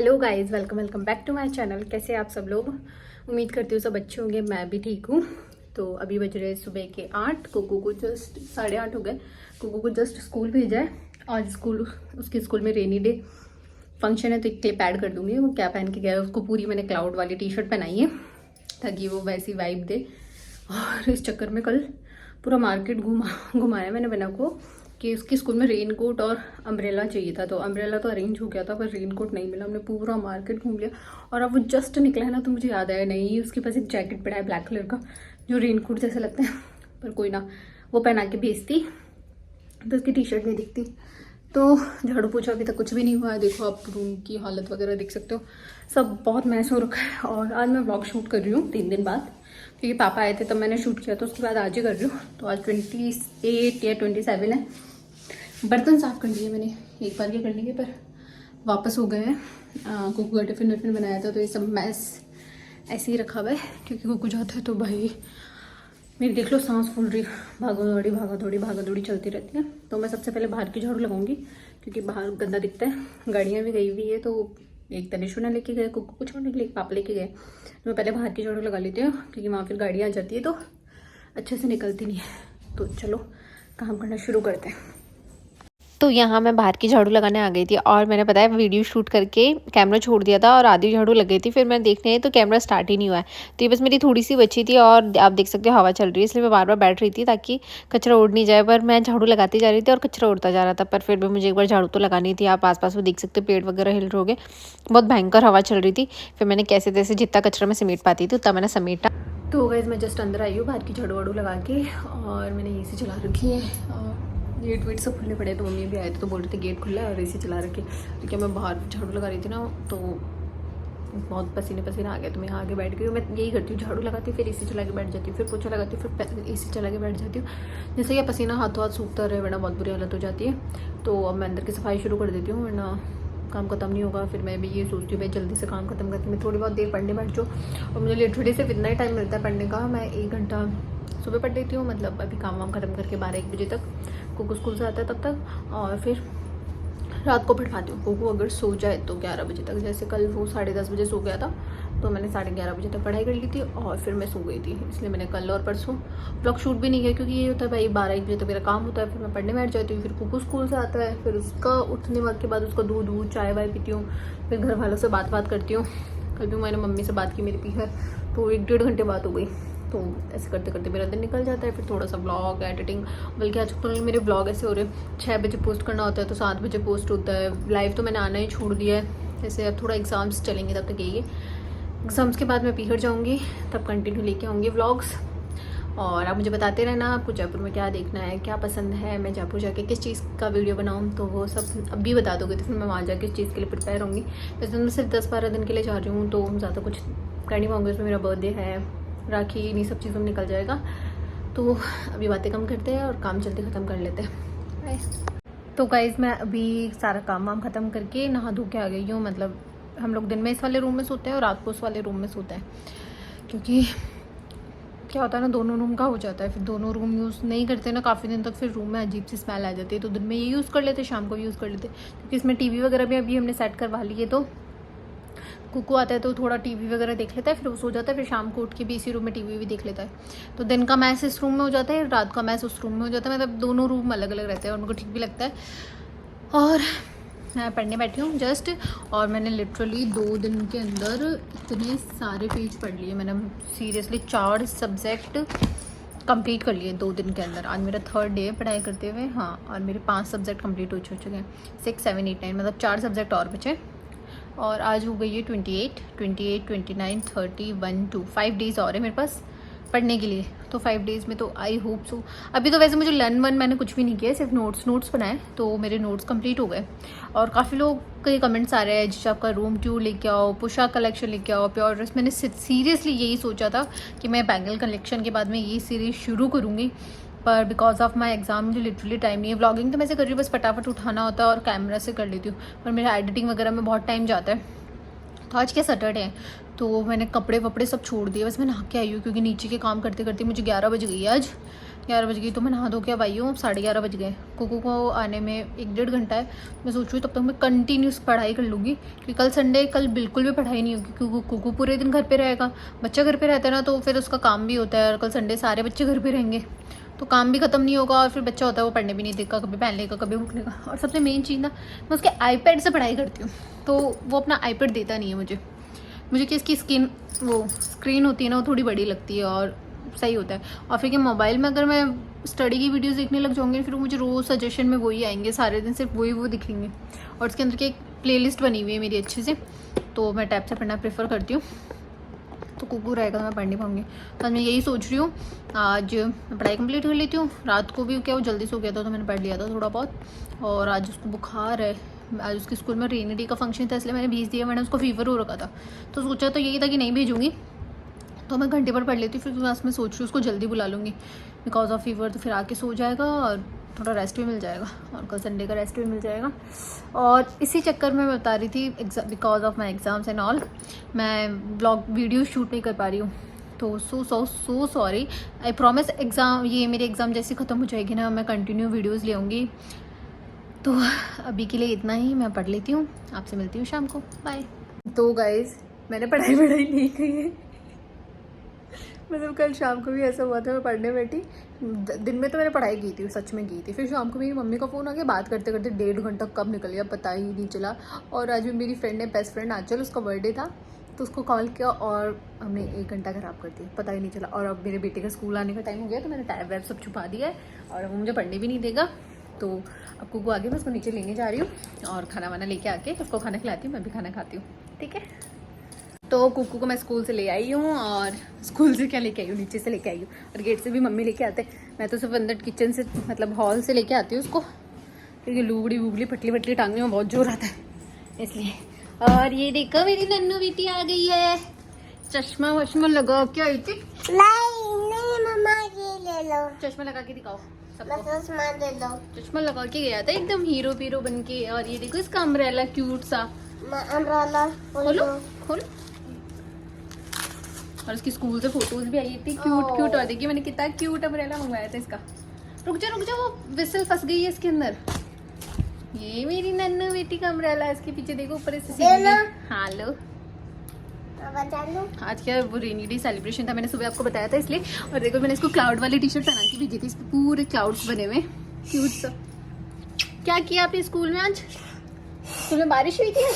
Hello guys, welcome welcome back to my channel. कैसे आप सब लोग? उम्मीद करती हूँ सब अच्छे होंगे। मैं भी ठीक हूँ। तो अभी बज रहे सुबह के 8। कुकू को जस्ट 8:30 हो गए। कुकू को जस्ट स्कूल भेजा है। आज स्कूल, उसके स्कूल में रेनी डे फंक्शन है तो एक क्लिप ऐड कर दूंगी। वो क्या पहन के गया है, उसको पूरी मैंने क्लाउड वाली टी शर्ट पहनाई है ताकि वो वैसी वाइब दे। और इस चक्कर में कल पूरा मार्केट घुमाया मैंने बना को कि उसके स्कूल में रेन कोट और अम्ब्रेला चाहिए था। तो अम्ब्रेला तो अरेंज हो गया था पर रेन कोट नहीं मिला। हमने पूरा मार्केट घूम लिया और अब वो जस्ट निकला है ना तो मुझे याद आया नहीं, उसके पास एक जैकेट पड़ा है ब्लैक कलर का जो रेन कोट जैसा लगता है। पर कोई ना, वो पहना के भेजती तो उसकी टी शर्ट नहीं दिखती। तो झाड़ू पोछा अभी तक कुछ भी नहीं हुआ है। देखो आप रूम की हालत वगैरह देख सकते हो, सब बहुत मैस हो रखा है। और आज मैं व्लॉग शूट कर रही हूँ 3 दिन बाद, क्योंकि पापा आए थे तब मैंने शूट किया तो उसके बाद आज ही कर रही हूँ। तो आज 28 या 27 है। बर्तन साफ कर लिए मैंने एक बार क्या कर लिए, पर वापस हो गए हैं। कुकू का टिफिन विफिन बनाया था तो ये सब मैस ऐसे ही रखा हुआ है, क्योंकि कुकू जाता है तो भाई मेरी देख लो सांस फूल रही, भागा दौड़ी चलती रहती है। तो मैं सबसे पहले बाहर की झाड़ू लगाऊंगी क्योंकि बाहर गंदा दिखता है। गाड़ियाँ भी गई हुई है तो एक तनिषु ने लेके गए, कुकू को छोड़ने के लिए पापा लेके गए। तो मैं पहले बाहर की झाड़ू लगा लेती हूँ क्योंकि वहाँ फिर गाड़ियाँ आ जाती है तो अच्छे से निकलती नहीं है। तो चलो काम करना शुरू करते हैं। तो यहाँ मैं बाहर की झाड़ू लगाने आ गई थी और मैंने पता है वीडियो शूट करके कैमरा छोड़ दिया था और आधी झाड़ू लग गई थी। फिर मैं देखने आई तो कैमरा स्टार्ट ही नहीं हुआ है। तो ये बस मेरी थोड़ी सी बची थी और आप देख सकते हो हवा चल रही है, इसलिए मैं बार बार बैठ रही थी ताकि कचरा उड़ नहीं जाए। पर मैं झाड़ू लगाती जा रही थी और कचरा उड़ता जा रहा था। पर फिर भी मुझे एक बार झाड़ू तो लगानी थी। आप आसपास में देख सकते हो पेड़ वगैरह हिल रहे, बहुत भयंकर हवा चल रही थी। फिर मैंने कैसे तैसे जितना कचरा मैं समेट पाती थी उतना मैंने समेटा। तो गाइस मैं जस्ट अंदर आई हूँ बाहर की झाड़ू वाड़ू लगा के, और मैंने एसी चला रखी है और गेट वेट सब खुले पड़े। तो मम्मी भी आए थे तो बोल रहे थे गेट खुला है और एसी चला रखे। तो क्या मैं बाहर झाड़ू लगा रही थी ना तो बहुत पसीना आ गया तो मैं यहाँ आगे बैठ गई हूँ। मैं यही करती हूँ, झाड़ू लगाती हूँ फिर एसी चला के बैठ जाती हूँ, फिर पोछा लगाती हूँ फिर एसी चला के बैठ जाती हूँ। जैसे कि पसीना हाथों हाथ सूखता रहे वरना बहुत बुरी हालत हो जाती है। तो अब मैं अंदर की सफाई शुरू कर देती हूँ वरना काम खत्म नहीं होगा। फिर मैं भी ये सोचती हूँ भाई जल्दी से काम खत्म करके मैं थोड़ी बहुत देर पढ़ने बैठ जाऊँ। और मुझे लिटरली सिर्फ इतना ही टाइम मिलता है पढ़ने का। मैं 1 घंटा सुबह पढ़ लेती हूँ, मतलब अभी काम वाम खत्म करके 12-1 बजे तक। कुकू स्कूल से आता है तब तक, और फिर रात को पढ़ पाती हूँ। कुकू अगर सो जाए तो 11 बजे तक। जैसे कल वो 10:30 बजे सो गया था तो मैंने 11:30 बजे तक पढ़ाई कर ली थी और फिर मैं सो गई थी। इसलिए मैंने कल और परसों ब्लॉग शूट भी नहीं किया, क्योंकि ये होता है भाई 12-1 बजे तक मेरा काम होता है। फिर मैं पढ़ने बैठ जाती हूँ, फिर कुकू स्कूल से आता है, फिर उसका उठने के बाद उसका दूध चाय वाय पीती हूँ, फिर घर वालों से बात करती हूँ। कल भी मैंने मम्मी से बात की मेरी पीहर, तो 1-1.5 घंटे बात हो गई। तो ऐसे करते करते मेरा दिन निकल जाता है। फिर थोड़ा सा ब्लॉग एडिटिंग, बल्कि आज तो मेरे ब्लॉग ऐसे हो रहे 6 बजे पोस्ट करना होता है तो 7 बजे पोस्ट होता है। लाइव तो मैंने आना ही छोड़ दिया है। जैसे अब थोड़ा एग्ज़ाम्स चलेंगे तब तक यही है। एग्ज़ाम्स के बाद मैं पीहर जाऊँगी तब कंटिन्यू लेके आऊँगी व्लॉग्स। और आप मुझे बताते रहना आपको जयपुर में क्या देखना है, क्या पसंद है, मैं जयपुर जाके किस चीज़ का वीडियो बनाऊँ। तो वो सब अभी बता दोगे तो फिर मैं वहाँ जाके किस चीज़ के लिए प्रिपेयर होंगी। वैसे मैं सिर्फ 10-12 दिन के लिए जा रही हूँ तो ज़्यादा कुछ कर नहीं पाऊँगी। उसमें मेरा बर्थडे है, राखी, इन्हीं सब चीज़ों में निकल जाएगा। तो अभी बातें कम करते हैं और काम जल्दी ख़त्म कर लेते हैं। तो गाइज़ मैं अभी सारा काम वाम ख़त्म करके नहा धो के आ गई हूँ। मतलब हम लोग दिन में इस वाले रूम में सोते हैं और रात को उस वाले रूम में सोते हैं, क्योंकि क्या होता है ना दोनों रूम का हो जाता है। फिर दोनों रूम यूज़ नहीं करते ना काफ़ी दिन तक, फिर रूम में अजीब सी स्मेल आ जाती है। तो दिन में ये यूज़ कर लेते, शाम को भी यूज़ कर लेते, क्योंकि इसमें टीवी वगैरह भी अभी हमने सेट करवा ली है। तो कुकू आता है तो थोड़ा टीवी वगैरह देख लेता है, फिर वो सो जाता है, फिर शाम को उठ के भी इसी रूम में टीवी भी देख लेता है। तो दिन का मैच इस रूम में हो जाता है, रात का मैच उस रूम में हो जाता है। मतलब दोनों रूम अलग अलग रहते हैं और उनको ठीक भी लगता है। और मैं पढ़ने बैठी हूँ जस्ट, और मैंने लिटरली 2 दिन के अंदर इतने सारे पेज पढ़ लिए। मैंने सीरियसली 4 सब्जेक्ट कंप्लीट कर लिए 2 दिन के अंदर। आज मेरा 3rd डे पढ़ाई करते हुए। हाँ, और मेरे 5 सब्जेक्ट कंप्लीट हो चुके हैं, 6, 7, 8, 9, मतलब 4 सब्जेक्ट और बचे। और आज हो गई है 28, 29, 30, 1, 2, 5 डेज़ और है मेरे पास पढ़ने के लिए। तो 5 डेज़ में तो आई होप सो। अभी तो वैसे मुझे लर्न वन मैंने कुछ भी नहीं किया, सिर्फ नोट्स बनाए तो मेरे नोट्स कंप्लीट हो गए। और काफ़ी लोग के कमेंट्स आ रहे हैं जिस आपका रूम ट्यूर लेके आओ, पोशाक कलेक्शन लेके आओ, प्योर ड्रेस। मैंने सीरियसली यही सोचा था कि मैं बैंगल कलेक्शन के बाद में ये सीरीज़ शुरू करूँगी, पर बिकॉज ऑफ माई एग्ज़ाम मुझे लिटरली टाइम नहीं है। व्लॉगिंग तो मैं से कर रही हूँ, बस फटाफट उठाना होता है और कैमरा से कर लेती हूँ, पर मेरा एडिटिंग वगैरह में बहुत टाइम जाता है। तो आज क्या सैटरडे है तो मैंने कपड़े वपड़े सब छोड़ दिए, बस मैं नहा के आई हूँ क्योंकि नीचे के काम करते करते मुझे 11 बज गई आज। 11 बज गई तो मैं नहा धो के अब आई हूँ। अब 11:30 बज गए। कुकू को आने में 1-1.5 घंटा है। मैं सोच रही हूँ तब तक मैं कंटिन्यूस पढ़ाई कर लूँगी, क्योंकि कल संडे, कल बिल्कुल भी पढ़ाई नहीं होगी, क्योंकि कुकू पूरे दिन घर पे रहेगा। बच्चा घर पे रहता है ना, तो फिर उसका काम भी होता है, और कल संडे सारे बच्चे घर पे रहेंगे तो काम भी खत्म नहीं होगा, और फिर बच्चा होता है वो पढ़ने भी नहीं देगा, कभी पहन लेगा कभी भूख लेगा। और सबसे मेन चीज़ ना, मैं उसके आईपैड से पढ़ाई करती हूँ, तो वो अपना आईपैड देता नहीं है मुझे कि इसकी स्क्रीन होती है ना, वो थोड़ी बड़ी लगती है और सही होता है। और फिर कि मोबाइल में अगर मैं स्टडी की वीडियोस देखने लग जाऊंगी, फिर मुझे रोज़ सजेशन में वही आएंगे, सारे दिन सिर्फ वो दिखेंगे। और उसके अंदर की एक प्लेलिस्ट बनी हुई है मेरी अच्छे से, तो मैं टैब से पढ़ना प्रेफर करती हूँ। तो कुकू रहेगा तो मैं पढ़ नहीं पाऊँगी। तो आज मैं यही सोच रही हूँ, आज मैं पढ़ाई कंप्लीट कर लेती हूँ। रात को भी क्या वो जल्दी सो गया था तो मैंने पढ़ लिया था थोड़ा बहुत। और आज उसको बुखार है, आज उसके स्कूल में रेनी डे का फंक्शन था, इसलिए मैंने भेज दिया। मैंने उसको फीवर हो रखा था, तो सोचा तो यही था कि नहीं भेजूँगी, तो मैं घंटे पर पढ़ लेती हूँ। फिर क्लास में सोच रही हूँ उसको जल्दी बुला लूँगी बिकॉज ऑफ फीवर, तो फिर आके सो जाएगा और थोड़ा रेस्ट भी मिल जाएगा, और कल संडे का रेस्ट भी मिल जाएगा। और इसी चक्कर में मैं बता रही थी, because of my exams and all, मैं ब्लॉग वीडियो शूट नहीं कर पा रही हूँ। तो सो सॉरी। आई प्रॉमिस, ये मेरे एग्ज़ाम जैसे ख़त्म हो जाएगी ना, मैं कंटिन्यू वीडियोज़ ले आऊँगी। तो अभी के लिए इतना ही, मैं पढ़ लेती हूँ, आपसे मिलती हूँ शाम को, बाय। तो गाइज़, मैंने पढ़ाई नहीं की है। मतलब कल शाम को भी ऐसा हुआ था, मैं पढ़ने बैठी, दिन में तो मैंने पढ़ाई की थी, सच में की थी। फिर शाम को मेरी मम्मी का फ़ोन आ गया, बात करते करते 1.5 घंटा कब निकल गया पता ही नहीं चला। और आज भी मेरी फ्रेंड ने, बेस्ट फ्रेंड आंचल, उसका बर्थडे था, तो उसको कॉल किया और हमने 1 घंटा ख़राब कर दिया, पता ही नहीं चला। और अब मेरे बेटे का स्कूल आने का टाइम हो गया, तो मैंने टैब वैब सब छुपा दिया है, और अब मुझे पढ़ने भी नहीं देगा। तो अब कुकू आगे मैं उसको नीचे लेने जा रही हूँ, और खाना वाना लेके आके उसको खाना खिलाती हूँ, मैं भी खाना खाती हूँ, ठीक है। तो कुकू को मैं स्कूल से ले आई हूँ, और स्कूल से क्या लेके आई हूँ, नीचे से लेके आई हूँ, और गेट से भी मम्मी लेके आते हैं। मैं तो सिर्फ अंदर किचन से, मतलब हॉल से लेके आती हूँ उसको, क्योंकि लुगड़ी वुगड़ी पटली पटली टांगने में बहुत जोर आता है इसलिए। और ये देखो मेरी नन्नू बेटी आ गई है, चश्मा वश्मा लगा के आई थी। नहीं मम्मा, ये ले लो, चश्मा लगा के दिखाओ सबको। चश्मा ले लो। चश्मा लगा के गया था एकदम हीरो पीरो बन के। और ये देखो इसका अम्ब्रेला क्यूट सा, अम्ब्रेला खोलो खोलो। और इसकी स्कूल से फोटोज भी आई थी, क्यूट। और देखिए मैंने कितना क्यूट अम्ब्रेला मंगवाया था इसका। रुक जा, वो विसल फंस गई है इसके अंदर। ये मेरी नन्नू बेटी का अम्ब्रेला है, इसके पीछे देखो ऊपर से। हाँ लो, आज क्या वो रेनी डे सेलिब्रेशन था, मैंने सुबह आपको बताया था इसलिए। और देखो मैंने इसको क्लाउड वाली टी शर्ट पहना के भेजी थी, इस पे पूरे क्लाउड्स बने हुए, क्यूट सा। क्या किया आपने स्कूल में आज? स्कूल में बारिश हुई थी?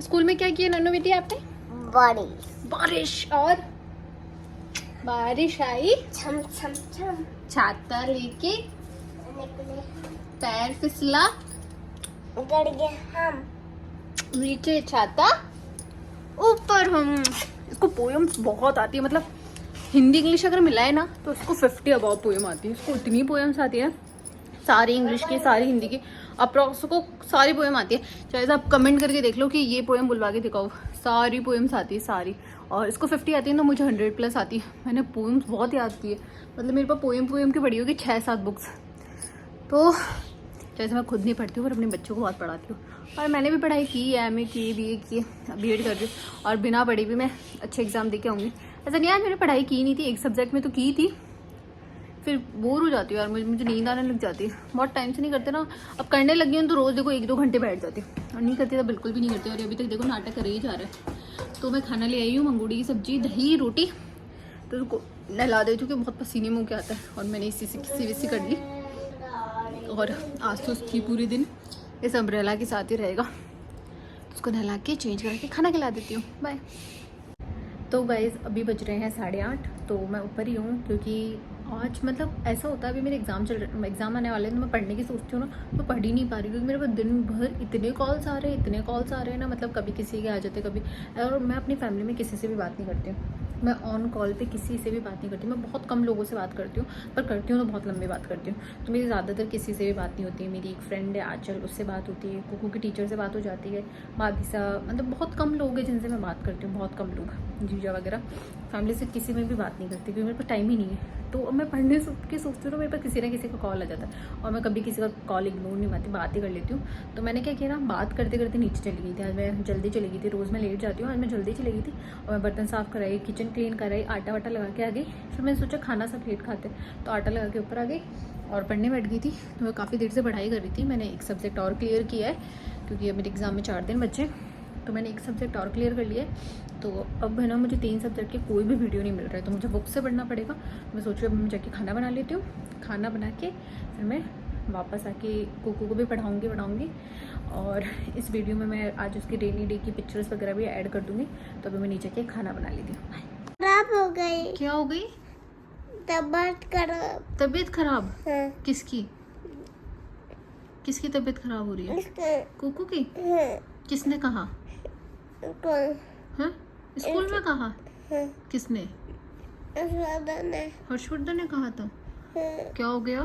स्कूल में क्या किया नन्नू बेटी आपने? बारिश। और बारिश आई, छम छम छम, छाता लेके पैर फिसला, गड़ गए हम, नीचे छाता, ऊपर हम। इसको पोएम्स बहुत आती है, मतलब हिंदी इंग्लिश अगर मिलाए ना तो इसको 50 अबाव पोएम आती है। इसको इतनी पोएम्स आती है, सारी इंग्लिश की, सारी हिंदी की, अप्रॉक्स को सारी पोएम आती है। चाहे आप कमेंट करके देख लो कि ये पोएम बुलवा के दिखाओ, सारी पोएम्स आती है सारी। और इसको 50 आती है तो मुझे 100+ आती है। मैंने पोएम्स बहुत याद की है, मतलब मेरे पास पोएम की पढ़ी होगी 6-7 बुक्स। तो जैसे मैं खुद नहीं पढ़ती हूँ पर अपने बच्चों को बहुत पढ़ाती हूँ। और मैंने भी पढ़ाई की है, MA की, BA की, BEd कर रही हूँ, और बिना पढ़ी भी मैं अच्छे एग्जाम दे के आऊँगी। ऐसा नहीं यार मैंने पढ़ाई की नहीं थी, एक सब्जेक्ट में तो की थी, फिर बोर हो जाती हूँ यार, मुझे नींद आने लग जाती है। बहुत टाइम से नहीं करते ना, अब करने लगी हूँ तो रोज़ देखो 1-2 घंटे बैठ जाती हूँ, और नहीं करती तो बिल्कुल भी नहीं करती। और अभी तक देखो नाटक कर ही जा रहा है। तो मैं खाना ले आई हूँ, मंगूड़ी की सब्जी, दही, रोटी। तो उसको नहला देती हूँ कि बहुत पसीने मुँह के आता है, और मैंने इसी से किसी कर ली। और आज तो उसकी पूरे दिन इस अम्ब्रेला के साथ ही रहेगा, उसको नहला के चेंज करके खाना खिला देती हूँ। बाय। तो गाइज़ अभी बज रहे हैं 8:30, तो मैं ऊपर ही हूँ, क्योंकि आज मतलब ऐसा होता है, अभी मेरे एग्ज़ाम आने वाले हैं, तो मैं पढ़ने की सोचती हूँ ना, तो पढ़ ही नहीं पा रही, क्योंकि मेरे पास दिन भर इतने कॉल्स आ रहे हैं ना, मतलब कभी किसी के आ जाते कभी। और मैं अपनी फैमिली में किसी से भी बात नहीं करती हूँ, मैं ऑन कॉल पे किसी से भी बात नहीं करती। मैं बहुत कम लोगों से बात करती हूँ, पर करती हूँ तो बहुत लंबी बात करती हूँ। तो मेरी ज़्यादातर किसी से भी बात नहीं होती है। मेरी एक फ्रेंड है आंचल, उससे बात होती है, कुकू की टीचर से बात हो जाती है, भाभी सा, मतलब बहुत कम लोग हैं जिनसे मैं बात करती हूँ, बहुत कम लोग, जीजा वगैरह। फैमिली से किसी में भी बात नहीं करती, क्योंकि मेरे पास टाइम ही नहीं है। तो मैं पढ़ने की सोचती हूँ तो मेरे पास किसी ना किसी का कॉल आ जाता है, और मैं कभी किसी का कॉल इग्नोर नहीं पाती, बात ही कर लेती हूँ। तो मैंने क्या किया ना, बात करते करते नीचे चली गई थी। आज मैं जल्दी चली गई थी, रोज़ मैं लेट जाती हूँ, आज मैं जल्दी चली गई थी, और मैं बर्तन साफ़ कराई, किचन क्लीन कर रही, आटा वाटा लगा के आ गई। फिर मैंने सोचा खाना सब लेट खाते, तो आटा लगा के ऊपर आ गई और पढ़ने बैठ गई थी। तो मैं काफ़ी देर से पढ़ाई कर रही थी। मैंने एक सब्जेक्ट और क्लियर किया है क्योंकि अब मेरे एग्ज़ाम में 4 दिन बचे, तो मैंने एक सब्जेक्ट और क्लियर कर लिया है। तो अब है ना मुझे 3 सब्जेक्ट के कोई भी वीडियो नहीं मिल रहा है, तो मुझे बुक से पढ़ना पड़ेगा। मैं सोच रही हूँ अब मैं जाके खाना बना लेती हूँ। खाना बना के फिर मैं वापस आके कुकू को भी पढ़ाऊँगी और इस वीडियो में मैं आज उसकी रेनी डे की पिक्चर्स वगैरह भी ऐड कर दूँगी। तो अभी मैं नीचे के खाना बना लेती हूँ। खराब हो गई, क्या हो गई? तबीयत खराब। तबीयत खराब? हाँ, किसकी तबीयत खराब हो रही है? इसके कुकू की? हाँ, किसने कहा? कौन? हाँ, स्कूल में कहा? हाँ, किसने? हर्षवर्धन ने। हर्षवर्धन ने कहा था? हाँ, क्या हो गया?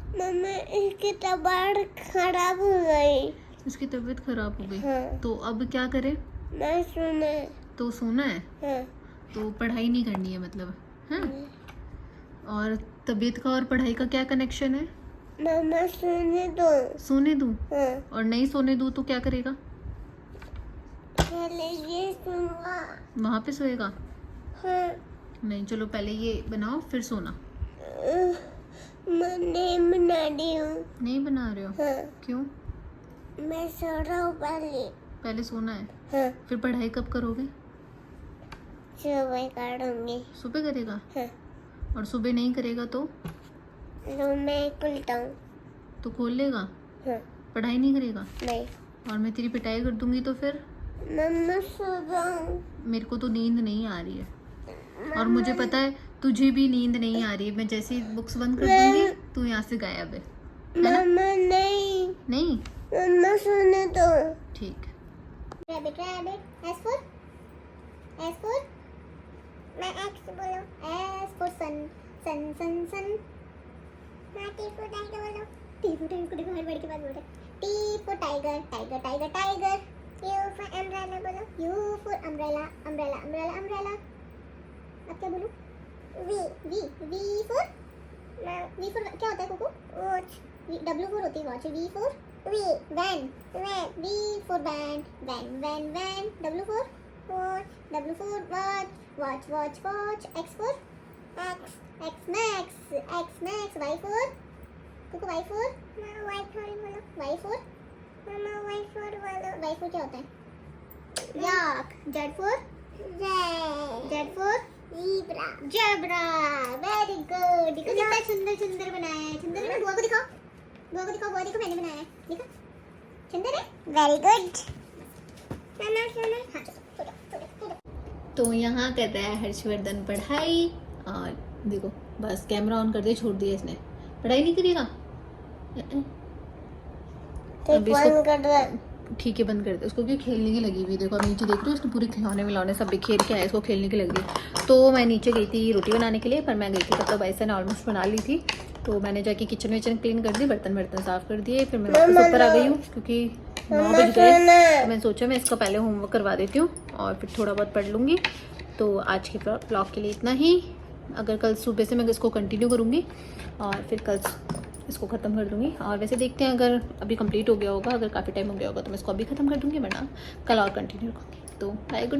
मम्मी इसकी तबीयत खराब हो गई। इसकी तबीयत खराब हो गई। हाँ, तो अब क्या करें? मैं सुने। तो सोना है? हाँ, तो पढ़ाई नहीं करनी है मतलब? हाँ। और तबीयत का और पढ़ाई का क्या कनेक्शन है? मम्मा सुने दो। सोने दूं? हाँ, और नहीं सोने दूं तो क्या करेगा? पहले ये सुनवा। वहाँ पे सोएगा? हाँ, नहीं, चलो पहले ये बनाओ फिर सोना। मैं नहीं बना रही हूँ। नहीं बना रहे हो? हाँ, क्यों? मैं सो रहा हूँ पहले सोना है। हाँ, फिर पढ़ाई कब करोगे? सुबह करूँगी। सुबह करेगा? हाँ, और सुबह नहीं करेगा तो मैं खुलता हूँ। तो खोल लेगा? हाँ, पढ़ाई नहीं करेगा? नहीं। और मैं तेरी पिटाई कर दूंगी तो फिर? मम्मा सो जाऊँ। मेरे को तो नींद नहीं आ रही है और मुझे पता है तुझे भी नींद नहीं आ रही है। मैं जैसे ही बुक्स बंद कर दूंगी तू यहाँ से गायब है ना? मम्मा नहीं। नहीं? मम्मा सोने दो। ठीक। Rabbit rabbit. S for मैं X बोलो। S for सन सन सन सन। मैं T for टाइगर बोलो। T for टाइगर को देखो हर वर्ड के बाद बोलते हैं। T for tiger tiger tiger tiger. U for umbrella बोलो। U for umbrella umbrella umbrella umbrella. अब क्या बोलूं? V for क्या होता है कुकू? वॉच। W for होती है watch. V for van van. V for van van van van. W for watch W for watch watch watch. X for X max. Y for cuckoo Y for बोलो। Y for Y for क्या होता है? याक। Z for zebra. Very good. देखो कितना सुंदर बनाया है। सुंदर है। बुआ को दिखाओ मैंने बनाया है। देखो सुंदर है। Very good. तो यहाँ कर रहा है हर्षवर्धन पढ़ाई और देखो बस कैमरा ऑन कर दे, छोड़ दिया इसने। पढ़ाई नहीं करेगा? अभी इसको ठीक है बंद कर दे। उसको क्यों खेलने की लगी हुई, देखो अब नीचे देख रहे हो उसके पूरे खिलौने विलौने सब बिखेर के आए, इसको खेलने की लगी। तो मैं नीचे गई थी रोटी बनाने के लिए, पर मैं गई थी तब तक ऐसा ने ऑलमोस्ट बना ली थी। तो मैंने जाके किचन विचन क्लीन कर दी, बर्तन साफ कर दिए। फिर मैं वापस ऊपर आ गई हूँ क्योंकि 9 बज गए। तो मैं सोचा मैं इसका पहले होमवर्क करवा देती हूँ और फिर थोड़ा बहुत पढ़ लूँगी। तो आज के ब्लॉग के लिए इतना ही। अगर कल सुबह से मैं इसको कंटिन्यू करूँगी और फिर कल इसको ख़त्म कर दूँगी। और वैसे देखते हैं अगर अभी कंप्लीट हो गया होगा, अगर काफ़ी टाइम हो गया होगा तो मैं इसको अभी ख़त्म कर दूँगी, वरना कल और कंटिन्यू करूँगी। तो बाय, गुड नाइट।